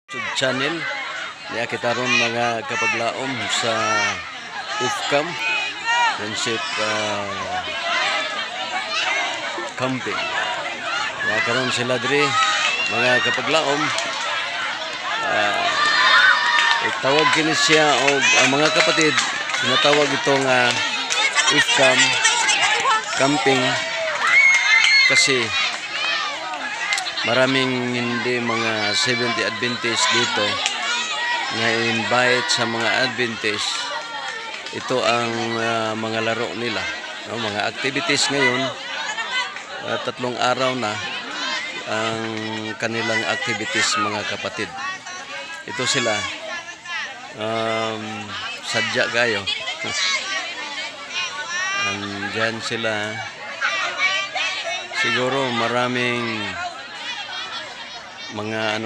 Channel niya kita ron mga kapaglaom sa IFCAM Friendship Camping. Niya karon sila diri mga kapaglaom, tawag kini siya og ang mga kapatid tinatawag itong IFCAM Camping kasi maraming hindi mga Seventh-day Adventist dito na invite sa mga Adventist. Ito ang mga laro nila, no? Mga activities ngayon, 3 araw na ang kanilang activities mga kapatid. Ito sila, sadya kayo. Andyan sila. Siguro maraming mga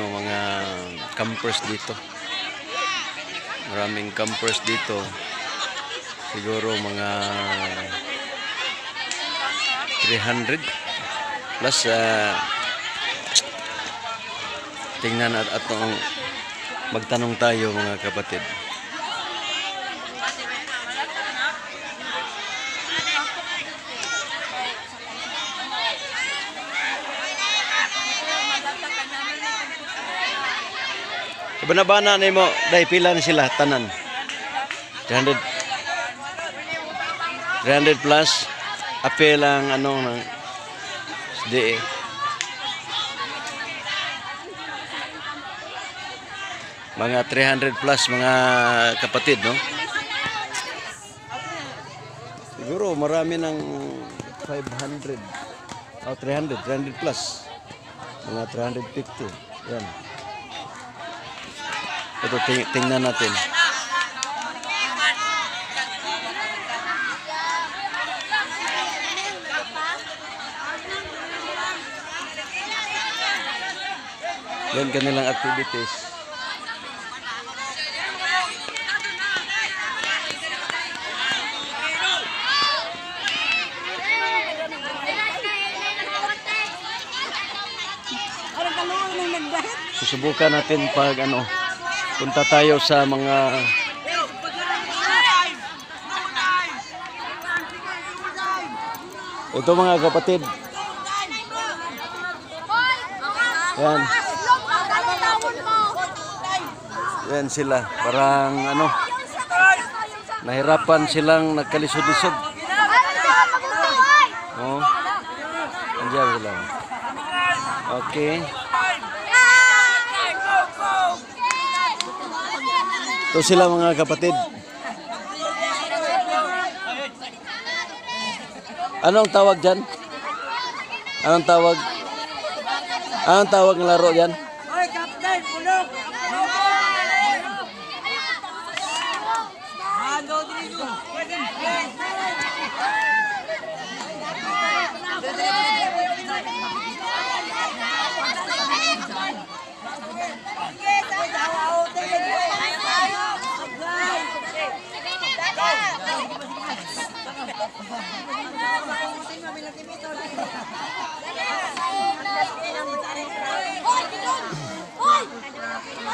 campers dito. Maraming campers dito. Siguro mga 300 plus tingnan at magtanong tayo mga kapatid. Bana-bana na mo, dahil pila na sila, tanan. 300 plus, apel ang ng SDE. Mga 300 plus mga kapatid, no? Siguro marami ng 500, 300 plus. Mga 350, yan. Ito, tingnan natin. Yan kanilang activities. Susubukan natin pag punta tayo sa mga ito mga kapatid. Yan. Yan sila. Parang nahirapan silang nagkalisod-lisod. Oh. Andiyan sila. Okay. Ito sila mga kapatid. Anong tawag dyan? Anong tawag? Anong tawag ng laro dyan? Oy, Captain, pulok!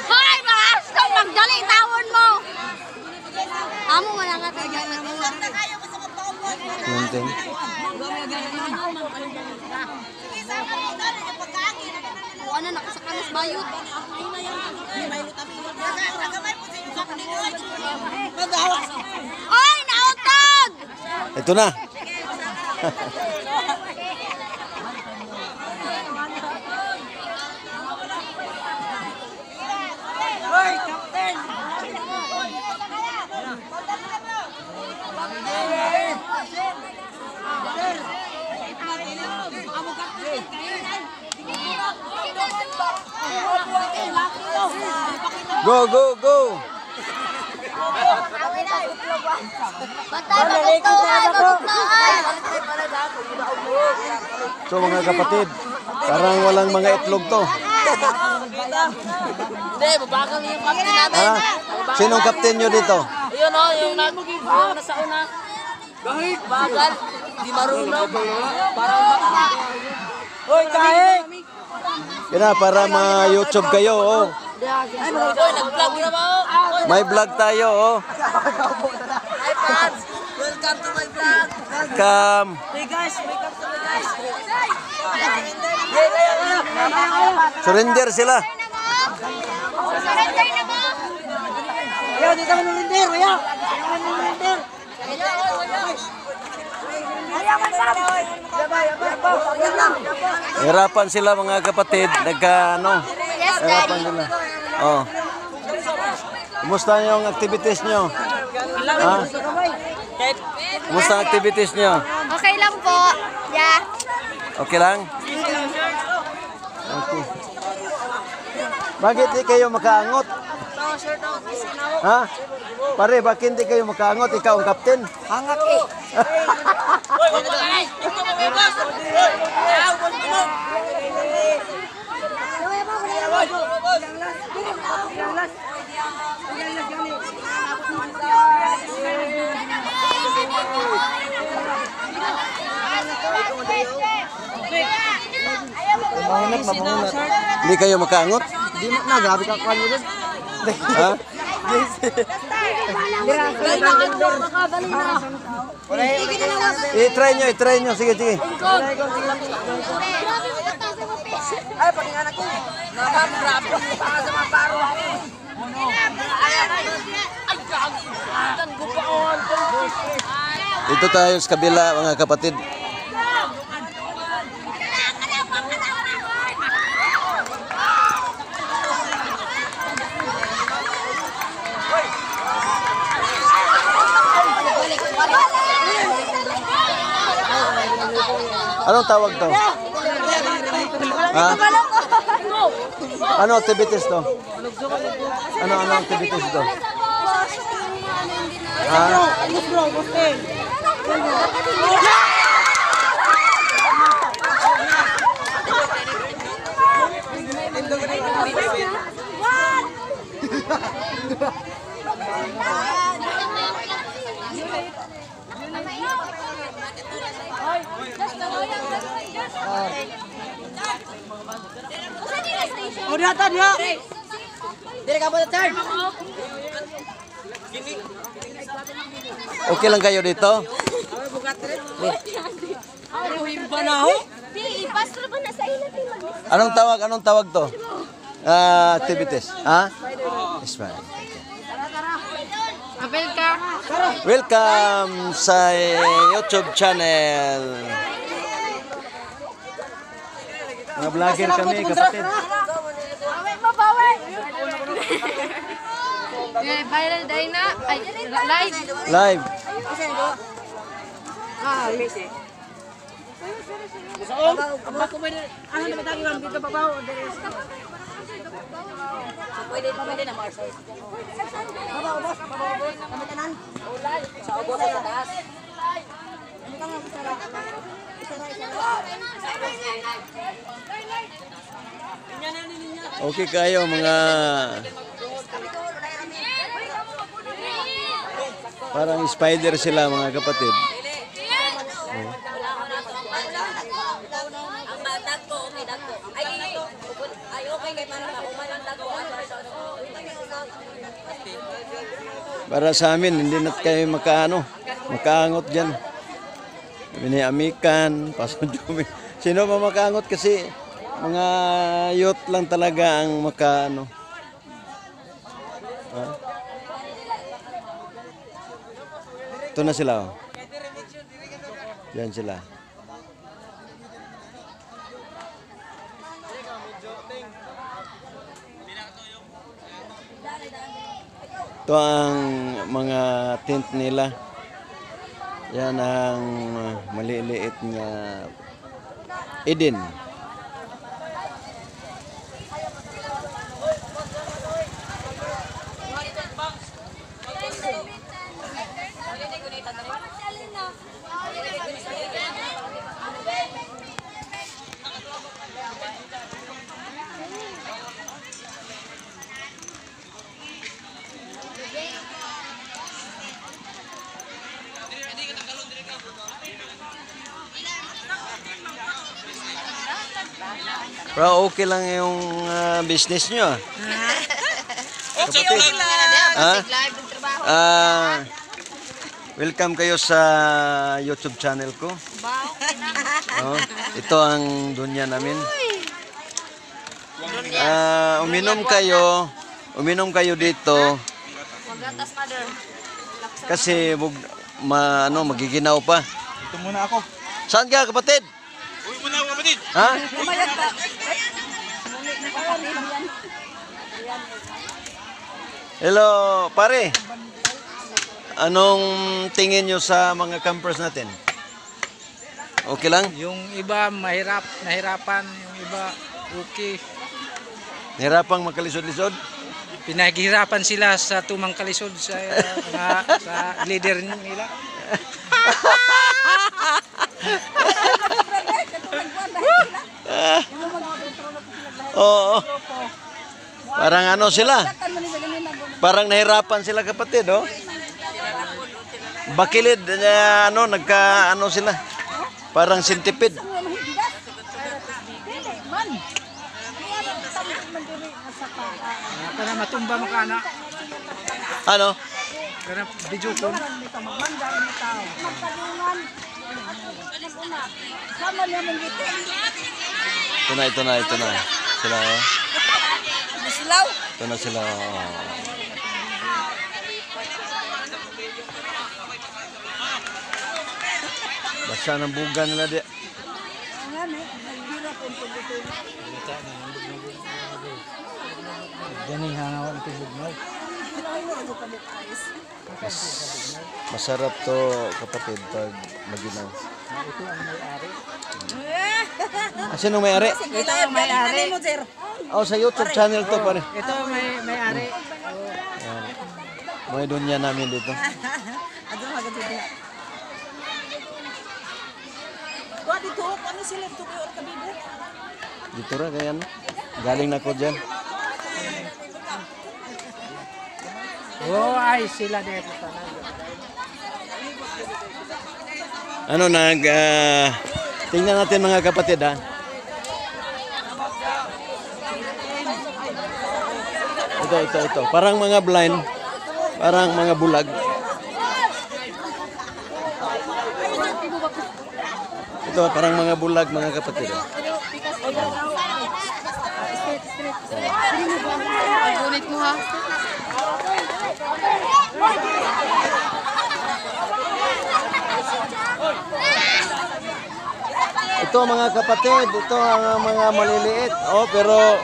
Hoy, maastong magdali tawon mo. Amo wala ka tayo. Lunting. Ano nakasakalas bayot? Oy, nautog! Ito na. Oy, Captain! Go, go, go. Batay magusto ay maguglaan. So mga kapatid, parang walang mga itlog to. Hindi, mabagal yung captain namin. Ha? Sinong kapten nyo dito? Ayun o, yung nasa una. Bagal, di marunong. Parang Hoy, kahit! Yan na, para ma-YouTube kayo. Oh. Oy, nag-vlog na ba? May vlog tayo, oh. Hi, fans! Welcome to my vlog! Come. Hey guys, welcome to my guys! Surrender sila. Surrender na mo. Ayaw, dito ka nurinder! Ayaw! Hirapan sila mga kapatid. Ano? Yes, Hirapan Daddy. sila. Oh. Kumusta yung activities nyo? Ha? Kumusta ang activities nyo? Okay lang po. Yeah. Okay lang? Okay. Bakit di kayo makaangot? Ha? Pare, bakit di kayo makaangot? Ikaw ang kapten? Hangat eh! Mamunat, mamunat. Hindi kayo makaangot? Di mo na, grabe ka kwan mo dun. Ha? I-try nyo. Sige, sige. Ay, pati anak ko. Grabe. Baka sa mga paro. Ito tayo sa kabila, mga kapatid. Anong tawag to? Ha? Ano activities to? Ano activities to? Ha? Oh, dia. Dire ka po na turn. Okay lang kayo dito? Pastor ba na sa ilan? Anong tawag to? Activities. Ha? Smile. Abel ka. Welcome sa YouTube channel. Mga vlogger kami, kapatid. Bawi mo, bawi. Viral day na. Ay, live. Live. Pwede na Marcel. Sa ubos sa taas. Okay kayo mga parang spider sila mga kapatid. Ang matag ko, okay dagko. Ay okay kay para makuman dagko. Para sa amin, hindi na kayo makaangot dyan. Biniamikan, pasodyo. Sino ba makaangot kasi mga youth lang talaga ang makaano. Ha? Ito na sila. Oh. Yan sila. Ito ang mga tent nila. Yan ang maliliit na Eden. Pero okay lang yung business nyo. kapatid. Ha? Welcome kayo sa YouTube channel ko. Oh, ito ang dunya namin. Uminom kayo dito. Kasi magiginaw pa. Ito muna ako. Saan ka, kapatid? Uy muna ako, kapatid. Ha? Hello, pare. Anong tingin nyo sa mga campers natin? Okay lang? Yung iba nahirapan, yung iba okay. Nahirapang makalisod-lisod? Pinaghirapan sila sa tumang kalisod sa leader nila. Oo. Parang ano sila? Parang nahirapan sila, kapatid, oh. Bakilid sila. Parang sintipid. Para matumba mo ka na. Ano? Para video ko. Ito na. Sila, oh. Bislaw. Ito na sila, oh. Basa ng buga nila di. Ganing hangawan ito bugnaw. Masarap to, kapatid, pag maginaw. Ito ang may-ari. Sino may-ari? Ito ang may-ari. Oh, sa YouTube channel to, pare. Ito may-ari. Mga dunya namin dito. Dito ra, kaya ano? Galing na ko dyan. Oh, ay sila dito sana. Tingnan natin, mga kapatid, ha. Ito. Parang mga blind. Parang mga bulag. Ito, parang mga bulag, mga kapatid. Gunit mo ha. Ito, mga kapatid, ito ang mga maliliit. Oh, pero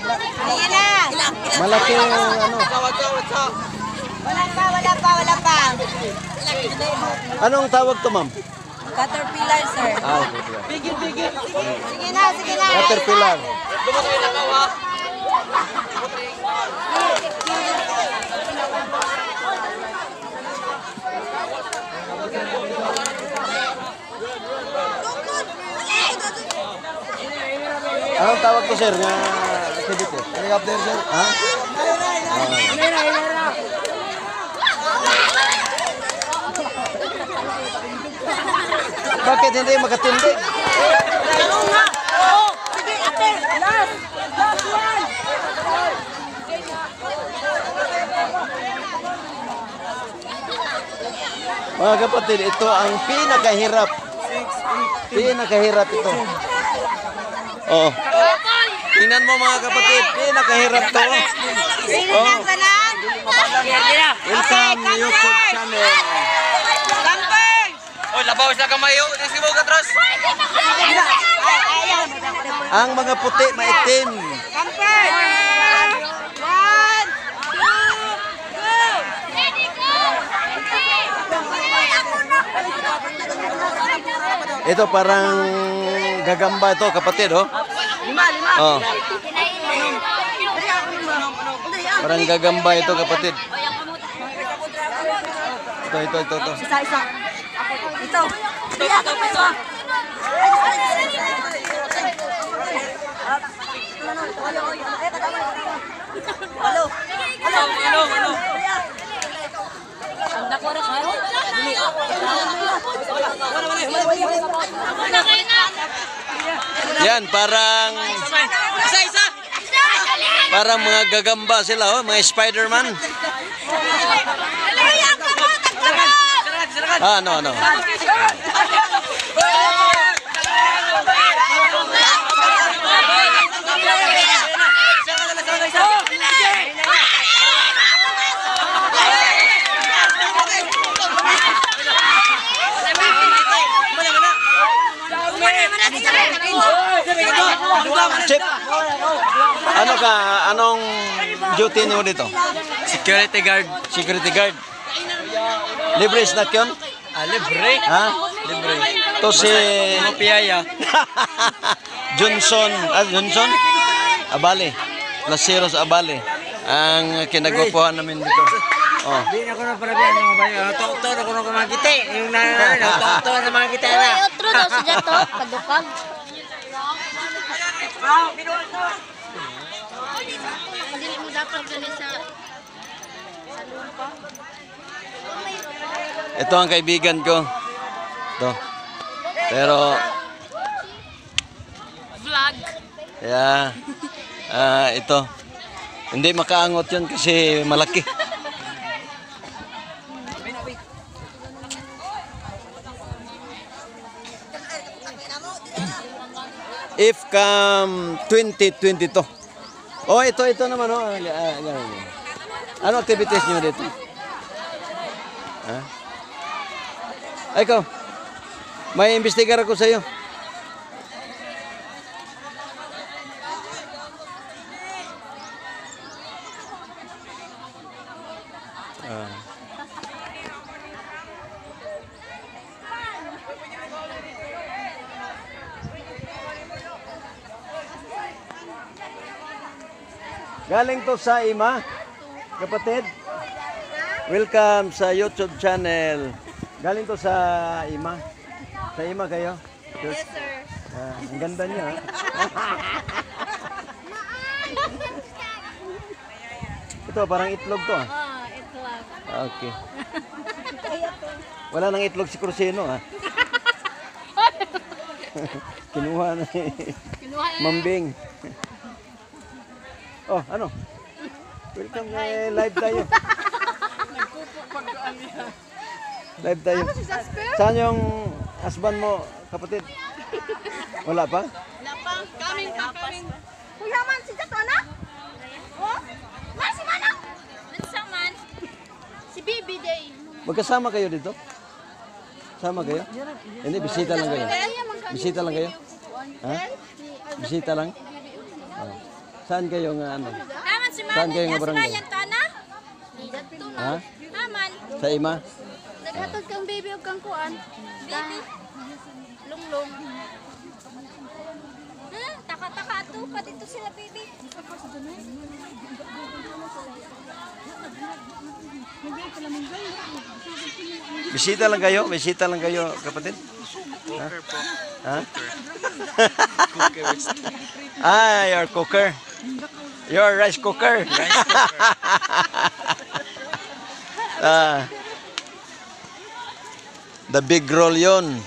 malaki ang ano. Wala pa. Anong tawag to, ma'am? Caterpillar, sir. Bigil. Sige na. Caterpillar. Anong tawag to, sir? Helicopter, sir? Ha? Bakit hindi makatindig? Sige, ate. Last one. Mga kapatid, ito ang pinakahirap. Pinakahirap ito. Oo. Tingnan mo, mga kapatid, pinakahirap to. Oh. Welcome YouTube channel. Oy, labaw sa kamay yo. Disi mo katras. Ang mga puti maitim. Kamper. 1, 2, go. Ito parang gagamba ito, kapatid, oh. Lima. Oh. Parang gagamba ito, kapatid. Ito. Isa. Ito. Halo. Yan, parang Parang mga gagamba sila, oh, mga Spider-Man. Dalihan ka mo, taglaban! Ah, ano. Chip, anong duty niyo dito? Security guard. Security guard. Libre snack yun? Libre. Ha? Libre. To si Piyaya. Johnson Abale. Laceros Abale. Ang kinagwapuhan namin dito. Oh. Hindi ako na parabihan ng bayo. Tokto ako na kumagiti. Yung tokto na mga kita na. Uy, otro daw sa dyan to. Kadukag. Hindi mo dapat gani sa lupa. Ito ang kaibigan ko. Ito. Pero Vlog. kaya ito. Hindi makaangot 'yun kasi malaki. If come 2022. Oh, ito naman oh. Ano activities niyo dito? Ha? Ay, ikaw. May imbestigar ako sa iyo. Galing to sa Ima, kapatid. Welcome sa YouTube channel. Galing to sa Ima. Sa Ima kayo? Yes, sir. Ang ganda niya. Ito, parang itlog to. Ito lang. Okay. Wala nang itlog si Cruceno, ha? Kinuha na ni Mambing. Oh, ano? Welcome, live tayo. Live tayo. Saan yung husband mo, kapatid? Wala pa? Wala pa. Coming. Kuya man, si Jato na? Oh? Si Manang? Nagsaman. Si Bibi Day. Magkasama kayo dito? Sama kayo? Hindi, bisita lang kayo. Bisita lang kayo? Ha? Bisita lang? Oh. Saan kayo nga ano? Aman si Saan kayo nga barangay? Tana? Dito na. Ha? Aman. Sa Ima? Naghatod kang baby o kang kuan. Baby? Lunglong. Taka-taka ato pa dito sila baby. Bisita lang kayo? Bisita lang kayo, kapatid? Cooker po. Ha? You're cooker. You're rice cooker. The big roll yon.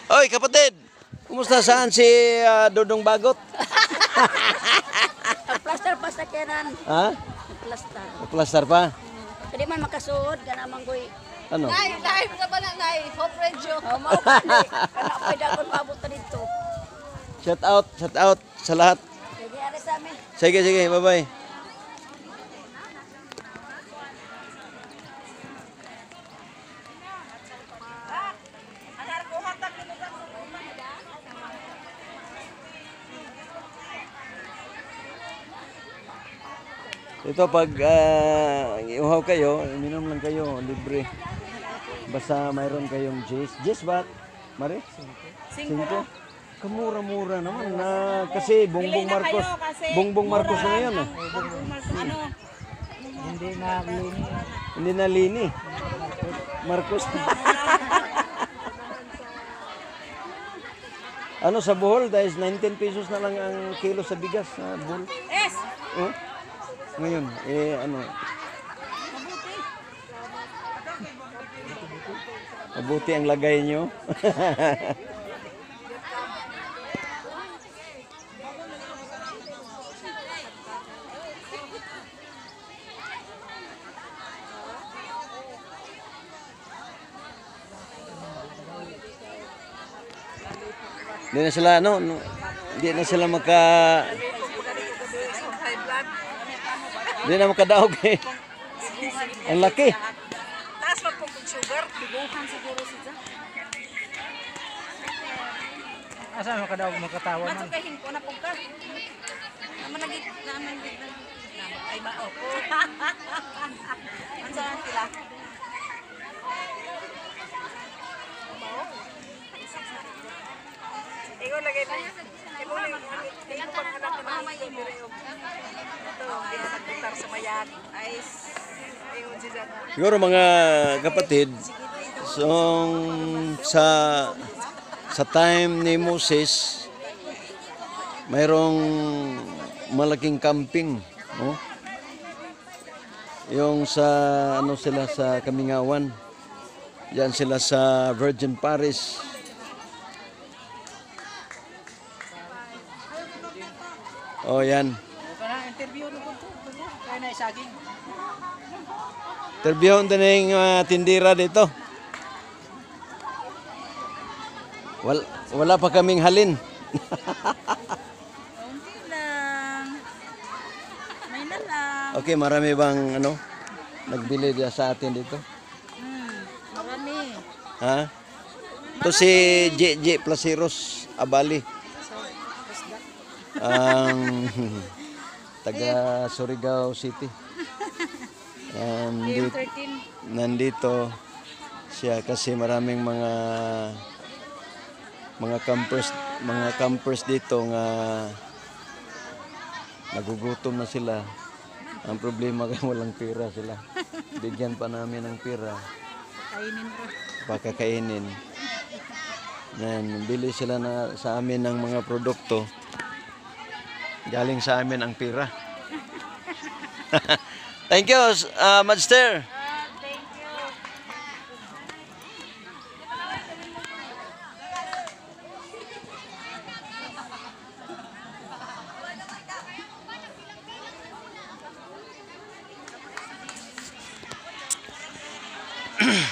Oy, kapatid! Kumusta saan si Dodong Bagot? Plaster pa sa kenan. Ha? Plaster. Plaster pa? Kadi man makasuod ka naman koy. Ano? Live na ba na, Nay? Hope Radio. Mao pa ni. Kana pay dagon maabot ta dito. Shout out sa lahat. Kaya ari sa amin. Sige, bye-bye. Ito pag iuhaw kayo, minom lang kayo, libre. Basta mayroon kayong J's. J's ba? Mare? 5. Kamura-mura naman na kasi Bongbong Marcos. Bongbong Marcos na ngayon eh. Hindi na lini. Marcos. Ano sa Bohol dahil 19 pesos na lang ang kilo sa bigas sa Bohol. Yes. Oh? Ngayon, ano? Mabuti ang lagay nyo. Hindi na sila, hindi na sila hindi na makadaog eh. Ang laki. Taas pa po kung sugar. Dibuhan siguro siya. Asa mo ka daw makatawa man? Masukahin ko na po ka. Naman ay mao po. Ang saan sila? Ikaw lagay na. Ikaw lagay na. Ikaw pag-anak na ito. Ito, hindi na nagpuntar sa mayan. Ayos. Ayun siya. Siguro mga kapatid, so, sa time ni Moses, mayroong malaking camping, no? Yung sa sila sa Kamingawan. Yan sila sa Virgin Parish. Oh, yan. Kana interview no ko. Kaya na saging. Interviewon din yung tindira dito. Wala pa kaming halin. Kunti lang. May na lang. Okay, marami bang nagbili dia sa atin dito? Marami. Ha? Ito si JJ Placeros Abali. Ang taga Surigao City. Nandito siya kasi maraming mga campers dito nga nagugutom na sila. Ang problema kay walang pera sila. Bigyan pa namin ng pera. Kainin ko. Pakakainin. Bili sila sa amin ng mga produkto. Galing sa amin ang pera. Thank you, Master. Thank you.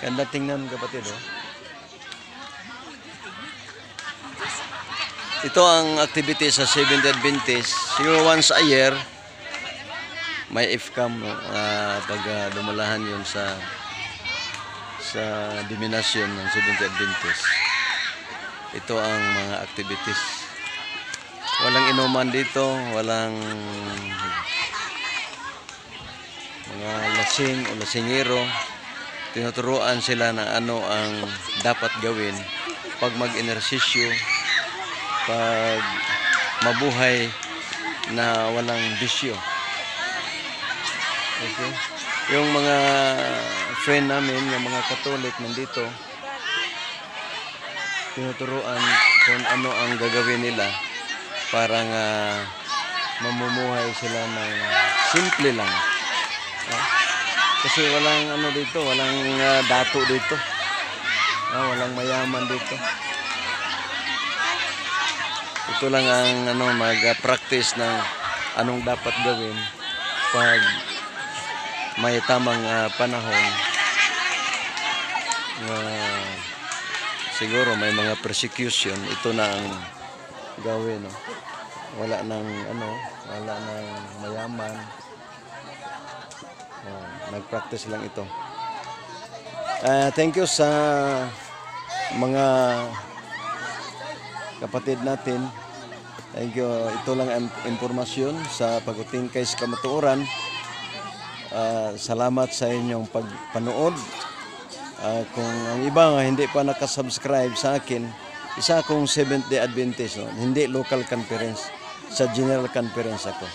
Ganda tingnan kapatid, oh. Ito ang activity sa Seventh Adventist. Siguro once a year, may IFCAM, no? Pag dumalahan yun sa dominasyon ng Seventh Adventist. Ito ang mga activities. Walang inuman dito, walang mga lasing o lasingero. Tinuturuan sila na ano ang dapat gawin pag mag-enersisyo, pag mabuhay na walang bisyo. Okay? Yung mga friend namin, yung mga Katolik nandito, tinuturuan kung ano ang gagawin nila para nga mamumuhay sila ng simple lang. Kasi walang dito, walang dato dito. Walang mayaman dito. Ito lang ang mag-practice ng anong dapat gawin pag may tamang panahon. Siguro may mga persecution, ito na ang gawin, no? Wala nang mayaman. Nag-practice lang ito. Thank you sa mga kapatid natin. Thank you. Ito lang ang impormasyon sa pag-utingkay sa kamatuoran. Salamat sa inyong pagpanood. Kung ang iba nga hindi pa nakasubscribe sa akin, isa akong Seventh-day Adventist, no? Hindi local conference, sa general conference ako.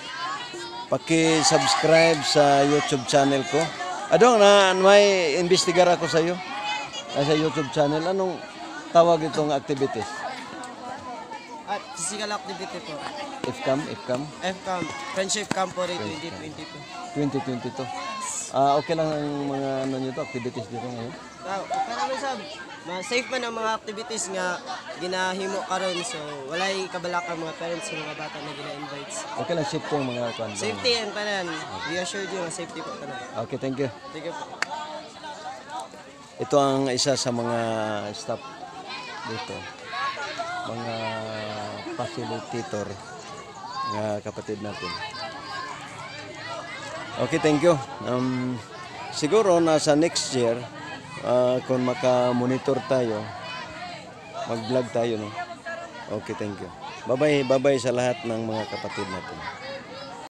Paki-subscribe sa YouTube channel ko, Adong, may investigar ako sa iyo. Sa YouTube channel. Anong tawag itong activities? At physical activity po. FCAM? FCAM, Friendship Camp po rin 2022. 2022. Okay lang ang mga ano nyo to, activities dito ngayon? Okay naman sab. Safe man ang mga activities nga ginahimo karon so walay kabalaka mga parents ng mga bata na gina-invites. Okay lang, safety yung mga kwan. Safety and tanan. We assured you nga safety po tanan. Okay, thank you. Sige po. Ito ang isa sa mga staff dito. Mga facilitator nga kapatid natin. Okay, thank you. Siguro nasa next year, kung maka-monitor tayo, mag-vlog tayo, no? Okay, thank you. Bye-bye sa lahat ng mga kapatid natin.